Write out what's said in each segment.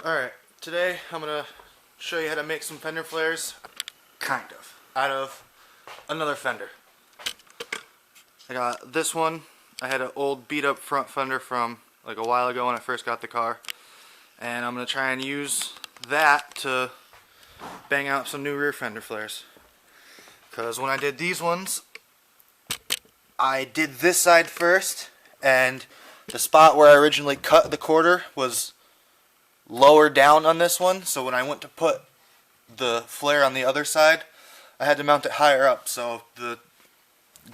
Alright, today I'm going to show you how to make some fender flares, kind of, out of another fender. I got this one. I had an old beat up front fender from like a while ago when I first got the car. And I'm going to try and use that to bang out some new rear fender flares. Because when I did these ones, I did this side first, and the spot where I originally cut the quarter was lower down on this one, so when I went to put the flare on the other side, I had to mount it higher up, so the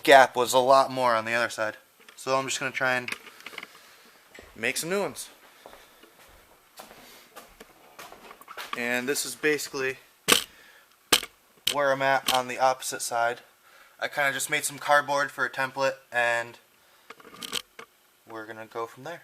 gap was a lot more on the other side. So I'm just going to try and make some new ones. And this is basically where I'm at on the opposite side. I kind of just made some cardboard for a template, and we're going to go from there.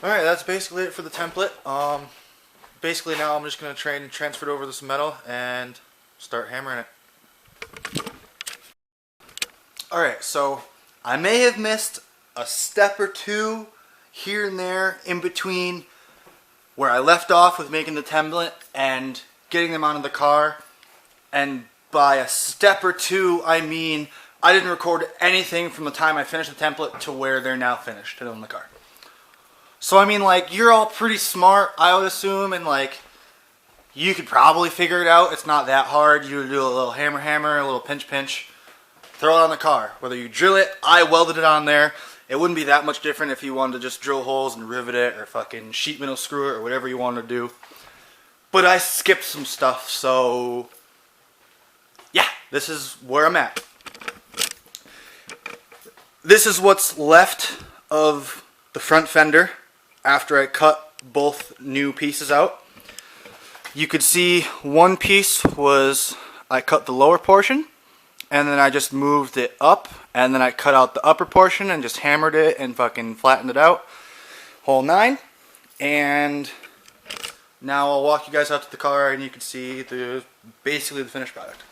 Alright, that's basically it for the template. Basically now I'm just going to try and transfer it over to some metal and start hammering it. Alright, so I may have missed a step or two here and there in between where I left off with making the template and getting them onto the car. And by a step or two, I mean I didn't record anything from the time I finished the template to where they're now finished on the car. So I mean, like, you're all pretty smart, I would assume, and like, you could probably figure it out. It's not that hard. You do a little hammer, a little pinch, throw it on the car. Whether you drill it, I welded it on there. It wouldn't be that much different if you wanted to just drill holes and rivet it, or fucking sheet metal screw it, or whatever you wanted to do. But I skipped some stuff, so yeah, this is where I'm at. This is what's left of the front fender after I cut both new pieces out. You could see one piece was I cut the lower portion, and then I just moved it up, and then I cut out the upper portion and just hammered it and fucking flattened it out, whole nine. And now I'll walk you guys out to the car and you can see basically the finished product.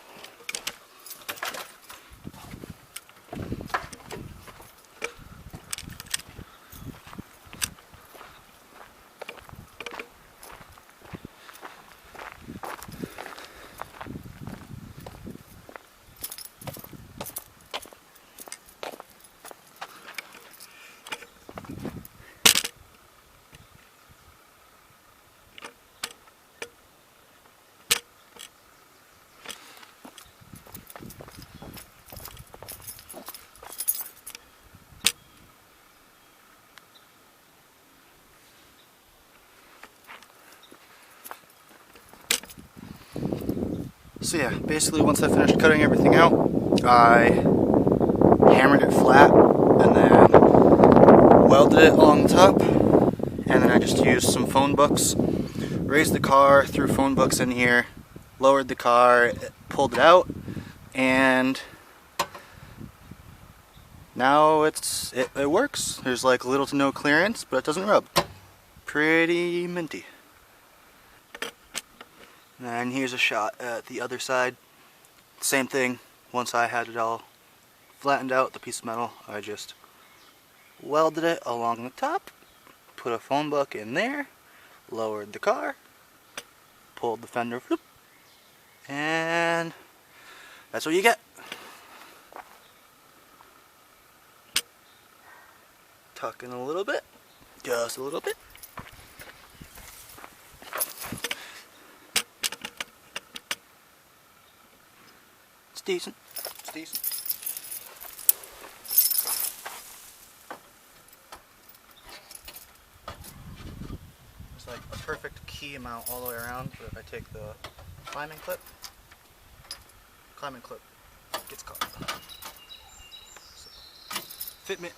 So yeah, basically once I finished cutting everything out, I hammered it flat and then welded it along the top, and then I just used some phone books, raised the car, threw phone books in here, lowered the car, pulled it out, and now it works. There's like little to no clearance, but it doesn't rub. Pretty minty. And here's a shot at the other side. Same thing. Once I had it all flattened out, the piece of metal, I just welded it along the top, put a phone book in there, lowered the car, pulled the fender, and that's what you get. Tuck in a little bit, just a little bit. It's decent. It's decent. It's like a perfect key amount all the way around, but if I take the climbing clip gets caught. So, fitment